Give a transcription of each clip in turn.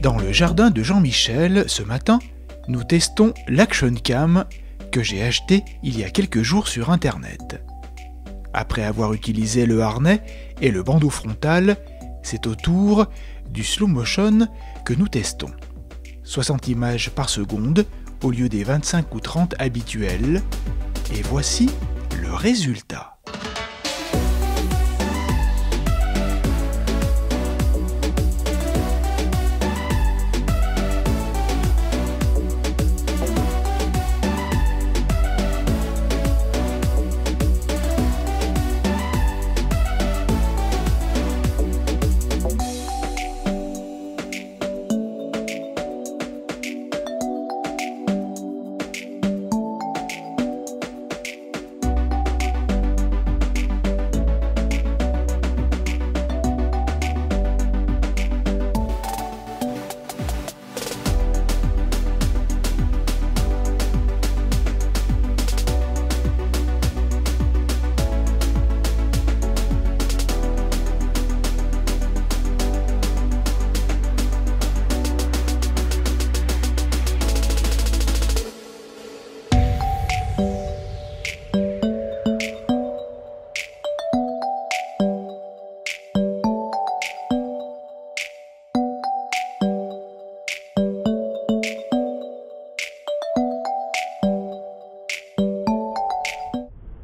Dans le jardin de Jean-Michel, ce matin, nous testons l'Action Cam que j'ai acheté il y a quelques jours sur Internet. Après avoir utilisé le harnais et le bandeau frontal, c'est au tour du slow motion que nous testons. 60 images par seconde au lieu des 25 ou 30 habituels. Et voici le résultat.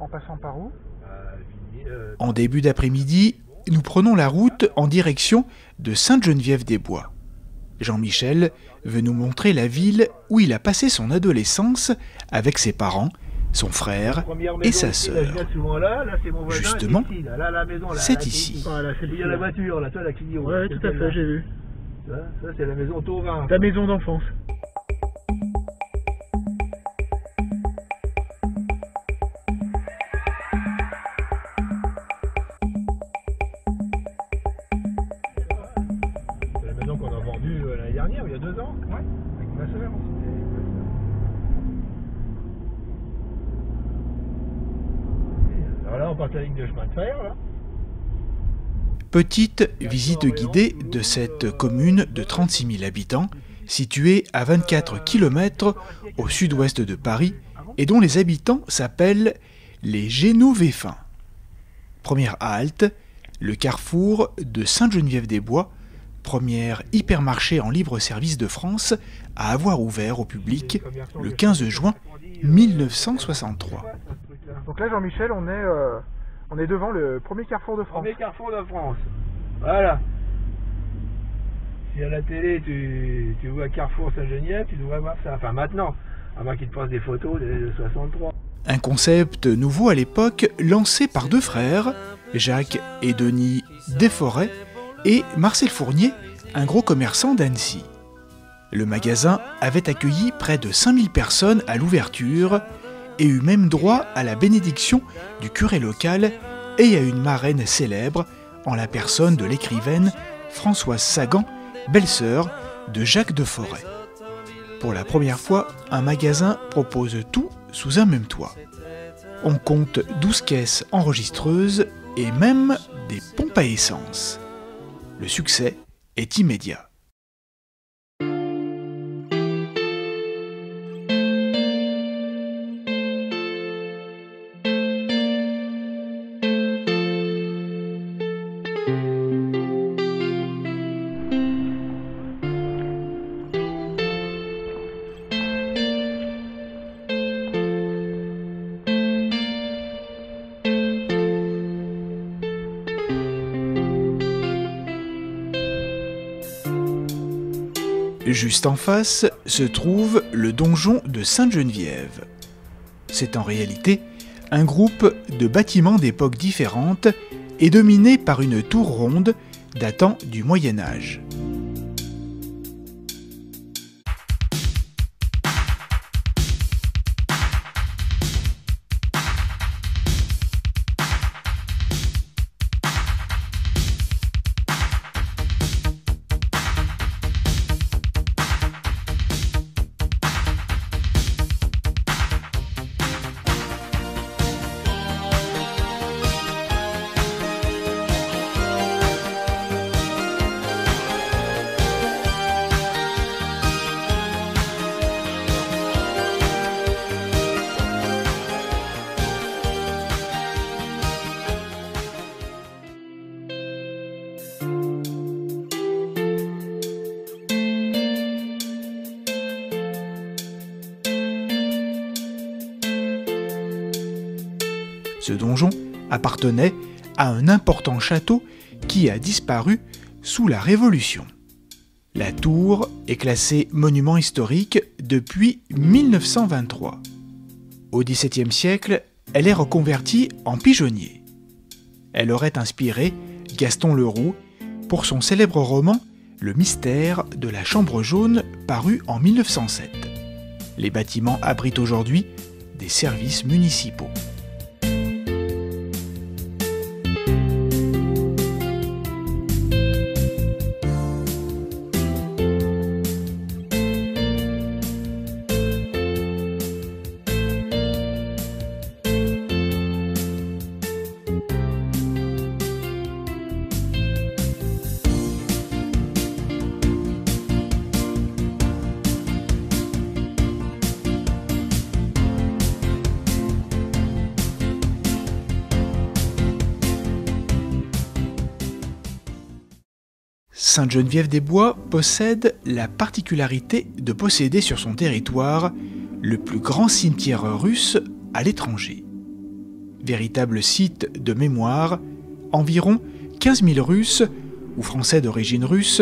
En passant par où? En début d'après-midi, nous prenons la route en direction de Sainte-Geneviève-des-Bois. Jean-Michel veut nous montrer la ville où il a passé son adolescence avec ses parents, son frère et sa sœur. Justement, c'est ici. Il y a la voiture, là, toi, la clignot. Ouais, tout à fait, j'ai vu. Ça c'est la maison Tauvin. Ta maison d'enfance. C'est la maison qu'on a vendue l'année dernière, il y a 2 ans. Ouais, avec ma soeur. Alors là, on part à la ligne de chemin de fer, là. Petite visite guidée de cette commune de 36 000 habitants, située à 24 km au sud-ouest de Paris et dont les habitants s'appellent les Génovéfins. Première halte, le carrefour de Sainte-Geneviève-des-Bois, premier hypermarché en libre-service de France à avoir ouvert au public le 15 juin 1963. Donc là, Jean-Michel, on est devant le premier carrefour de France. Premier carrefour de France. Voilà. Si à la télé tu vois Carrefour Saint-Geneviève, tu devrais voir ça. Enfin maintenant, à moins qu'ils te passent des photos de 63. Un concept nouveau à l'époque, lancé par 2 frères, Jacques et Denis Desforêts et Marcel Fournier, un gros commerçant d'Annecy. Le magasin avait accueilli près de 5000 personnes à l'ouverture et eut même droit à la bénédiction du curé local et à une marraine célèbre en la personne de l'écrivaine Françoise Sagan, belle-sœur de Jacques Desforêts. Pour la première fois, un magasin propose tout sous un même toit. On compte 12 caisses enregistreuses et même des pompes à essence. Le succès est immédiat. Juste en face se trouve le donjon de Sainte-Geneviève. C'est en réalité un groupe de bâtiments d'époques différentes et dominé par une tour ronde datant du Moyen Âge. Ce donjon appartenait à un important château qui a disparu sous la Révolution. La tour est classée monument historique depuis 1923. Au XVIIe siècle, elle est reconvertie en pigeonnier. Elle aurait inspiré Gaston Leroux pour son célèbre roman « Le mystère de la chambre jaune » paru en 1907. Les bâtiments abritent aujourd'hui des services municipaux. Sainte-Geneviève-des-Bois possède la particularité de posséder sur son territoire le plus grand cimetière russe à l'étranger. Véritable site de mémoire, environ 15 000 Russes ou Français d'origine russe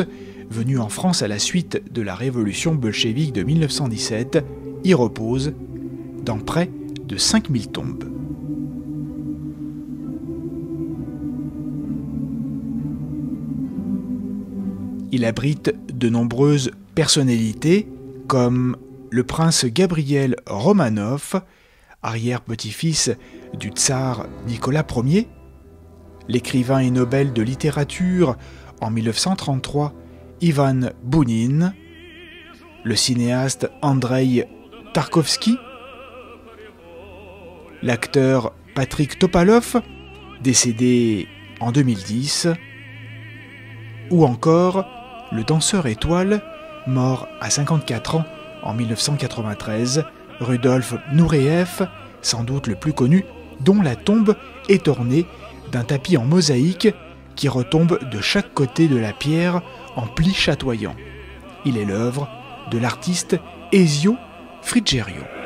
venus en France à la suite de la révolution bolchevique de 1917 y reposent dans près de 5000 tombes. Il abrite de nombreuses personnalités comme le prince Gabriel Romanov, arrière-petit-fils du tsar Nicolas Ier, l'écrivain et Nobel de littérature en 1933 Ivan Bounine, le cinéaste Andreï Tarkovsky, l'acteur Patrick Topalov, décédé en 2010, ou encore le danseur étoile, mort à 54 ans en 1993, Rudolf Nureyev, sans doute le plus connu, dont la tombe est ornée d'un tapis en mosaïque qui retombe de chaque côté de la pierre en plis chatoyants. Il est l'œuvre de l'artiste Ezio Frigerio.